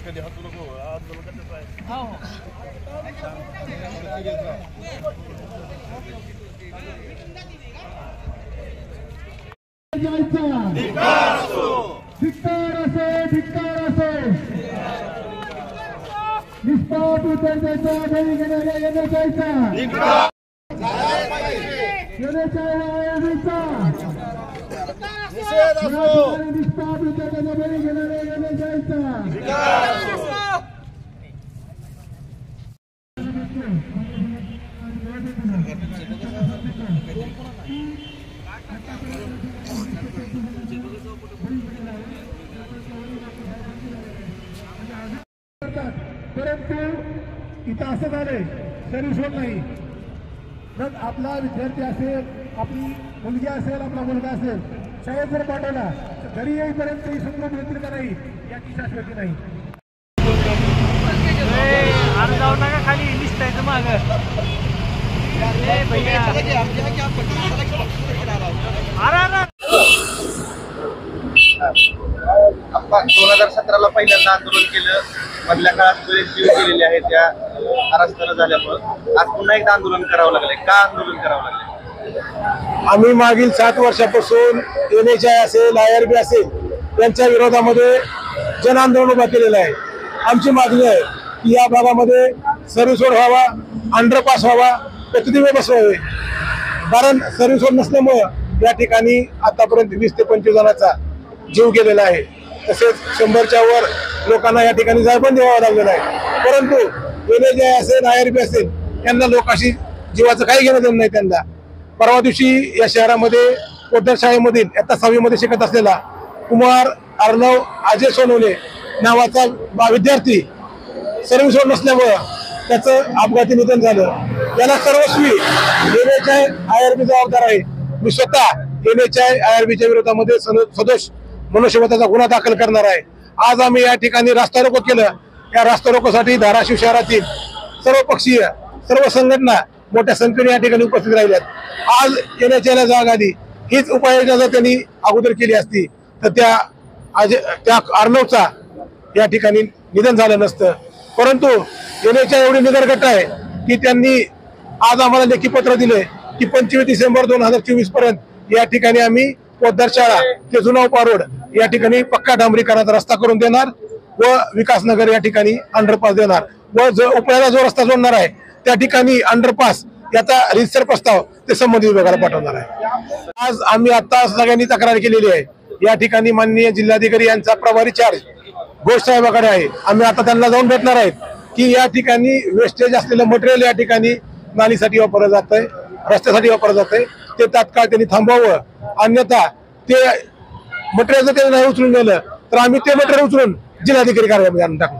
कधी हात नको आंदोलन करण्याचं आहे. परंतु इथं असं झालंय सर्विस होत नाही. मग आपला विद्यार्थी असेल, आपली मुलगी असेल, आपला मुलगा असेल, शाळेत जर पाठवला तर घरी येईपर्यंत ही संघ मिळतील का नाही याची शाश्वती नाही. अरे जाऊ नका खाली दिसतायचं माग. आपण 2017ला पहिल्यांदा आंदोलन केलं. मधल्या काळात बरेच जीव गेलेले आहेत त्या अराजकारण झाल्यामुळं आज पुन्हा एकदा आंदोलन करावं लागलंय. का आंदोलन करावं लागलंय? आम्ही मागील 7 वर्षापासून NHI असेल, IRB असेल यांच्या विरोधामध्ये जन आंदोलन उभा केलेलं आहे. आमची मागणी आहे की या भागामध्ये सर्व्हिस रोड व्हावा, अंडरपास व्हावा, प्रतिदिवे बसवावे. कारण सर्व्हिस रोड नसल्यामुळं या ठिकाणी आतापर्यंत 20 ते 25 जणांचा जीव गेलेला आहे. तसेच 100च्या वर लोकांना या ठिकाणी जायबंद द्यावा लागलेला आहे. परंतु NHI असेल, IRB असेल यांना लोकांशी जीवाचं काही घेणं देणं नाही. त्यांना परवा दिवशी या शहरामध्ये पोद्दार शाळेमधील इयत्ता 6वी मध्ये शिकत असलेला कुमार अर्णव अजय सोनवणे नावाचा विद्यार्थी सर्व्हिस रोड नसल्यामुळं त्याचं अपघाती निधन झालं. याला सर्वस्वी NHI IRB जबाबदार आहे. मी स्वतः NHI IRBच्या विरोधामध्ये सदोष मनुष्यवधाचा गुन्हा दाखल करणार आहे. आज आम्ही या ठिकाणी रास्ता रोको केलं. या रास्ता रोकोसाठी धाराशिव शहरातील सर्व पक्षीय, सर्व संघटना मोठ्या संख्येने या ठिकाणी उपस्थित राहिल्यात. आज NHIला जाग आली. हीच उपाययोजना जर त्यांनी अगोदर केली असती तर त्या अर्णवचा या ठिकाणी निधन झालं नसतं. परंतु NHI एवढी निधनगट आहे की त्यांनी आज आम्हाला लेखी पत्र दिले की 25 डिसेंबर 2024 पर्यंत या ठिकाणी आम्ही पोद्दार शाळा ते जुना उपा रोड या ठिकाणी पक्का डांबरीकरणाचा रस्ता करून देणार व विकासनगर या ठिकाणी अंडरपास देणार व उपळ्याला जो रस्ता जोडणार आहे त्या ठिकाणी अंडरपास याचा रितसर प्रस्ताव ते संबंधित विभागाला पाठवणार आहे. आज आम्ही आता सगळ्यांनी तक्रार केलेली आहे. या ठिकाणी माननीय जिल्हाधिकारी यांचा प्रभारी चार्ज घोष साहेबाकडे आहे. आम्ही आता त्यांना जाऊन भेटणार आहेत की या ठिकाणी वेस्टेज असलेलं मटेरियल या ठिकाणी नालीसाठी वापरलं जात आहे, रस्त्यासाठी वापरलं जात आहे, ते तात्काळ त्यांनी थांबवावं. अन्यथा ते मटेरियल जर त्यांनी नाही उचलून नेलं तर आम्ही ते मटेरियल उचलून जिल्हाधिकारी कार्यालयामध्ये आणून टाकू.